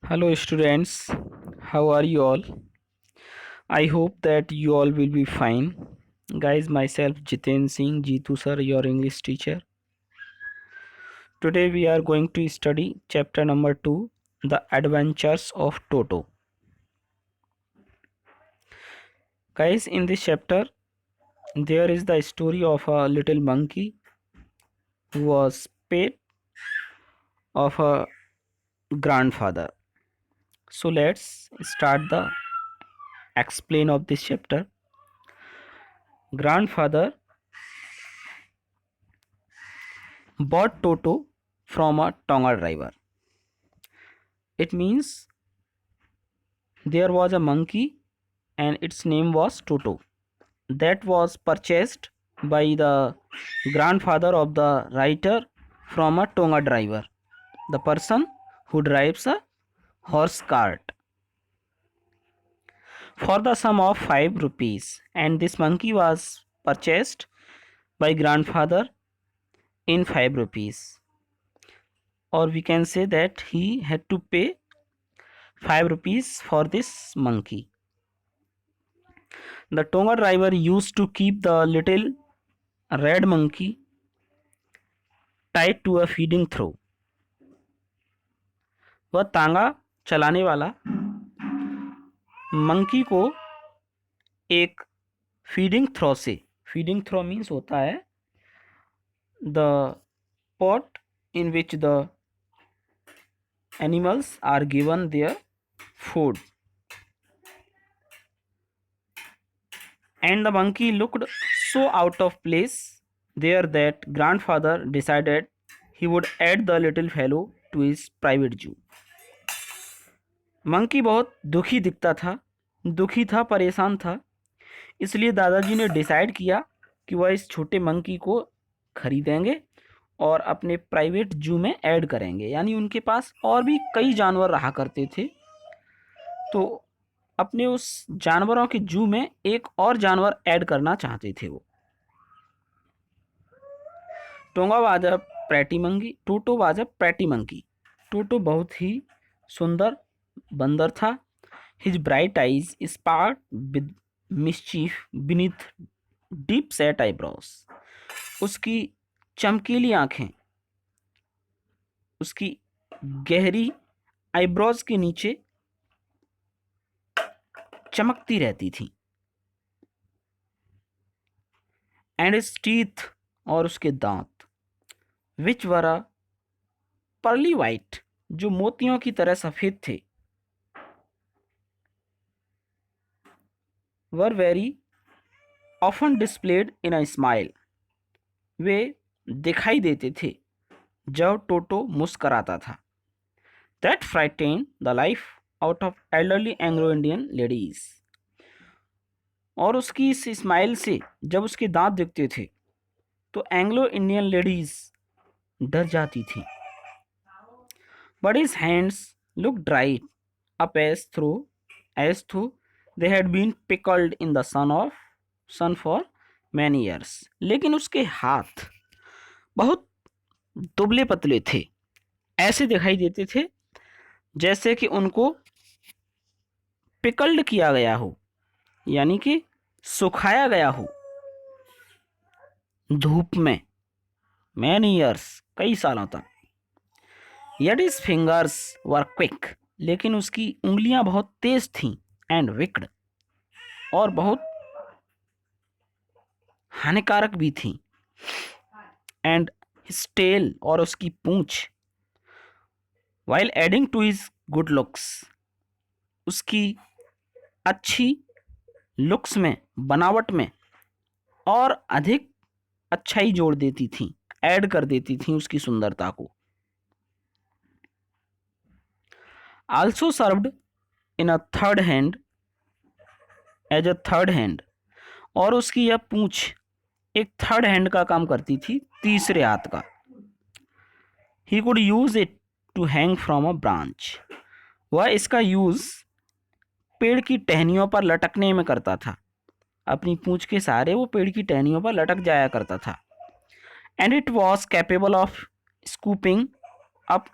Hello students, how are you all? I hope that you all will be fine. Guys, myself Jiten Singh Jeetu sir, your English teacher. Today we are going to study chapter number 2, The Adventures of Toto. Guys, in this chapter there is the story of a little monkey who was pet of a grandfather. So let's start the explain of this chapter. Grandfather bought Toto from a Tonga driver. It means there was a monkey and its name was Toto that was purchased by the grandfather of the writer from a Tonga driver, the person who drives a horse cart, for the sum of 5 rupees. And this monkey was purchased by grandfather in 5 rupees, or we can say that he had to pay 5 rupees for this monkey. The Tonga driver used to keep the little red monkey tied to a feeding throw. वह तांगा चलाने वाला monkey को एक feeding throw means होता है the pot in which the animals are given their food, and the monkey looked so out of place there that grandfather decided he would add the little fellow to his private zoo. Monkey बहुत दुखी था, परेशान था, इसलिए दादाजी ने decide किया कि वह इस छोटे मंकी को खरीदेंगे और अपने प्राइवेट जू में ऐड करेंगे। यानी उनके पास और भी कई जानवर रहा करते थे, तो अपने उस जानवरों के जू में एक और जानवर ऐड करना चाहते थे वो। Tonga was a pretty monkey, Toto was a pretty monkey. Toto बहुत ही सुंदर बंदर था। His bright eyes sparkle with mischief beneath deep set eyebrows. उसकी चमकीली आंखें उसकी गहरी आईब्रोज के नीचे चमकती रहती थी। एंड हिज टीथ, और उसके दांत, विच वर अ पर्ली वाइट, जो मोतियों की तरह सफेद थे, were very often displayed in a smile, वे दिखाई देते थे जब टोटो मुस्कराता था। That frighten the life out of elderly Anglo Indian ladies, और उसकी इस स्माइल से जब उसके दांत दिखते थे तो एंग्लो इंडियन लेडीज डर जाती थी। But his hands look dried up as through they had been pickled in the sun for many years. लेकिन उसके हाथ बहुत दुबले पतले थे, ऐसे दिखाई देते थे जैसे कि उनको पिकल्ड किया गया हो, यानी कि सुखाया गया हो धूप में मैनी ईयर्स, कई सालों तक। येट हिज फिंगर्स वर क्विक, लेकिन उसकी उंगलियां बहुत तेज थीं, एंड विक्ड, और बहुत हानिकारक भी थीं। एंड हिज टेल, और उसकी पूंछ, while adding to his good looks, उसकी अच्छी लुक्स में, बनावट में और अधिक अच्छाई जोड़ देती थी, ऐड कर देती थी उसकी सुंदरता को। Also served in a third hand, as a third hand, और उसकी यह पूंछ एक थर्ड हैंड का काम करती थी, तीसरे हाथ का। He could use it to hang from a branch, वह इसका यूज पेड़ की टहनियों पर लटकने में करता था। अपनी पूंछ के सहारे वो पेड़ की टहनियों पर लटक जाया करता था। And it was capable of scooping up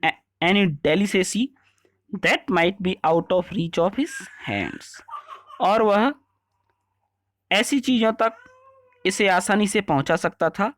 any delicacy that might be out of reach of his hands, और वह ऐसी चीज़ों तक इसे आसानी से पहुंचा सकता था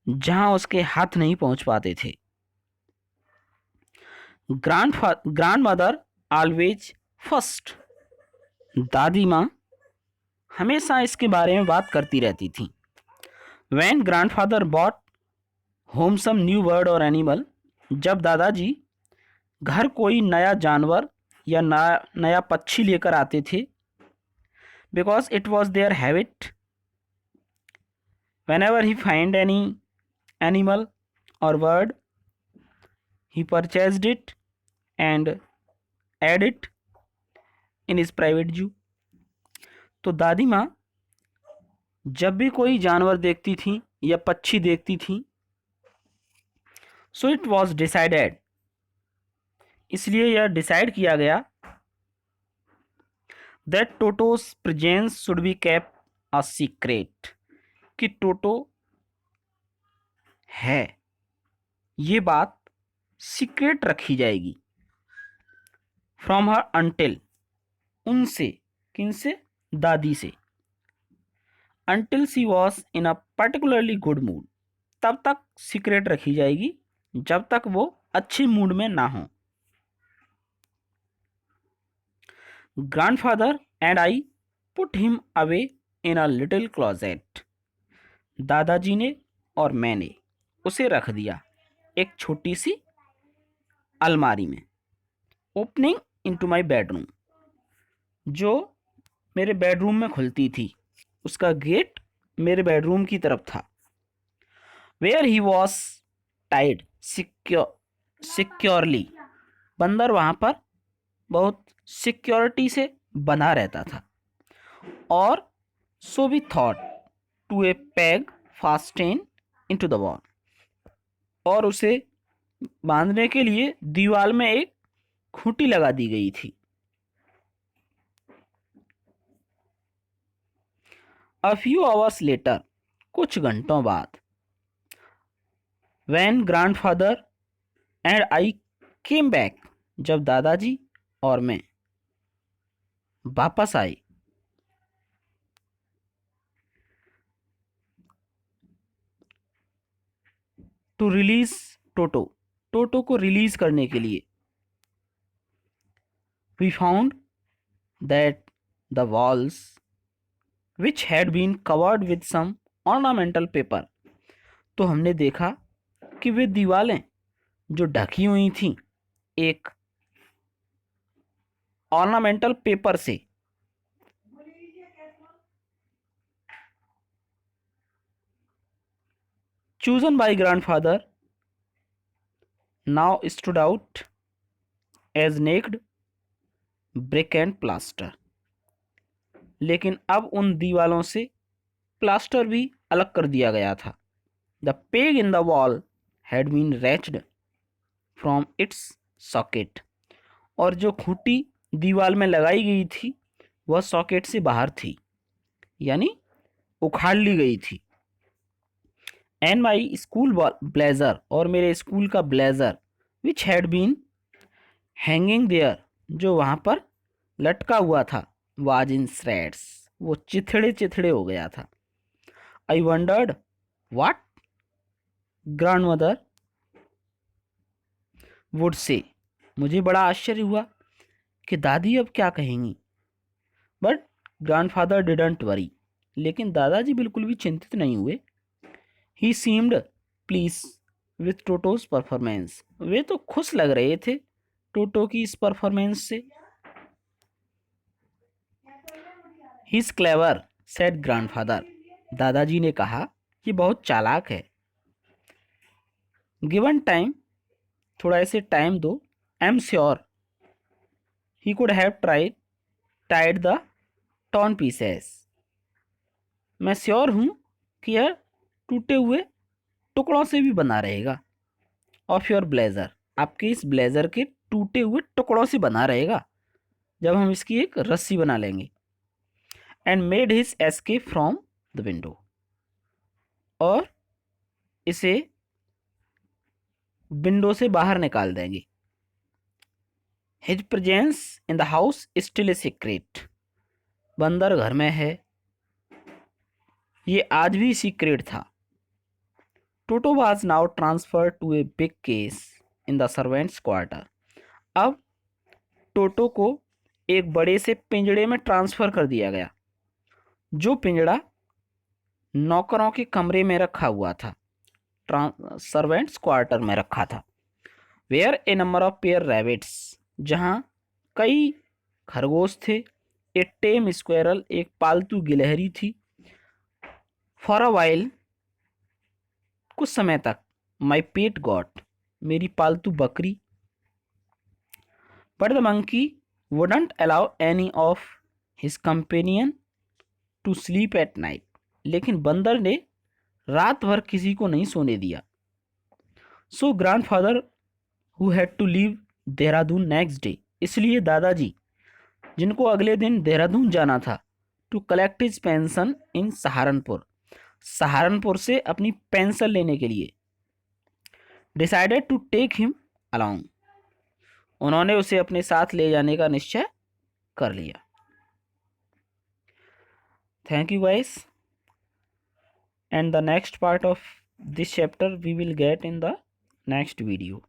जहां उसके हाथ नहीं पहुंच पाते थे। ग्रैंड मदर ऑलवेज फर्स्ट, दादी माँ हमेशा इसके बारे में बात करती रहती थी। When grandfather bought home some new bird और एनिमल, जब दादाजी घर कोई नया जानवर या नया पक्षी लेकर आते थे, because it was there habit, whenever he find any animal or bird, he purchased it and add it in his private zoo। तो दादी माँ जब भी कोई जानवर देखती थी या पक्षी देखती थी, सो इट वॉज डिसाइडेड, इसलिए यह डिसाइड किया गया, that टोटोज presence should be kept a secret, कि टोटो है ये बात सीक्रेट रखी जाएगी। फ्रॉम हर अंटिल, उनसे, किनसे, दादी से, until she was in a particularly good mood, तब तक सीक्रेट रखी जाएगी जब तक वो अच्छे मूड में ना हो। Grandfather and I put him away in a little closet, दादाजी ने और मैंने उसे रख दिया एक छोटी सी अलमारी में, ओपनिंग इनटू माय बेडरूम, जो मेरे बेडरूम में खुलती थी, उसका गेट मेरे बेडरूम की तरफ था। Where he was tied securely, बंदर वहाँ पर बहुत सिक्योरिटी से बना रहता था। और so we thought to a peg fasten into the wall, और उसे बांधने के लिए दीवार में एक खूंटी लगा दी गई थी। अ फ्यू आवर्स लेटर, कुछ घंटों बाद, when grandfather and I came back, जब दादाजी और मैं वापस आए, टू रिलीज टोटो, टोटो को रिलीज करने के लिए, we found that the walls which had been covered with some ornamental paper, तो हमने देखा कि वे दीवारें जो ढकी हुई थीं एक ऑर्नामेंटल पेपर से, chosen by grandfather, now stood out as naked brick and plaster, लेकिन अब उन दीवालों से प्लास्टर भी अलग कर दिया गया था। The peg in the wall had been wrenched from its socket, और जो खूंटी दीवाल में लगाई गई थी वह सॉकेट से बाहर थी, यानी उखाड़ ली गई थी। एंड माई स्कूल ब्लेजर, और मेरे स्कूल का blazer, which had been hanging there, जो वहाँ पर लटका हुआ था, वाज इन श्रेड्स, वो चिथड़े चिथड़े हो गया था। आई wandered what grand mother would say, मुझे बड़ा आश्चर्य हुआ कि दादी अब क्या कहेंगी। बट ग्रैंडफादर डिडंट वरी, लेकिन दादाजी बिल्कुल भी चिंतित नहीं हुए। He seemed pleased with Toto's performance, वे तो खुश लग रहे थे टोटो की इस परफॉर्मेंस से। He is clever said grandfather, दादाजी ने कहा कि बहुत चालाक है। गिवन टाइम, थोड़ा इसे टाइम दो। I am sure he could have tied the torn pieces, मैं श्योर हूं कि यह टूटे हुए टुकड़ों से भी बना रहेगा। ऑफ योर ब्लेजर, आपके इस ब्लेजर के टूटे हुए टुकड़ों से बना रहेगा जब हम इसकी एक रस्सी बना लेंगे। And made his escape from the window, और इसे विंडो से बाहर निकाल देंगे। His presence in the house still a secret. बंदर घर में है, ये आज भी सीक्रेट था। Toto was now transfer to a big case in the servants quarter. अब टोटो को एक बड़े से पिंजड़े में ट्रांसफर कर दिया गया, जो पिंजड़ा नौकरों के कमरे में रखा हुआ था, सर्वेंट्स क्वार्टर में रखा था। Where a number of pair rabbits, जहाँ कई खरगोश थे। ए टेम स्क्वेरल, एक पालतू गिलहरी थी। फॉर अ वाइल, कुछ समय तक। माई पेट गॉट, मेरी पालतू बकरी। But the monkey wouldn't allow any of his companion to sleep at night, लेकिन बंदर ने रात भर किसी को नहीं सोने दिया। So grandfather who had to leave Dehradun next day, इसलिए दादाजी, जिनको अगले दिन देहरादून जाना था, to collect his pension in Saharanpur, Saharanpur से अपनी पेंशन लेने के लिए, decided to take him along, उन्होंने उसे अपने साथ ले जाने का निश्चय कर लिया। Thank you guys, and the next part of this chapter we will get in the next video.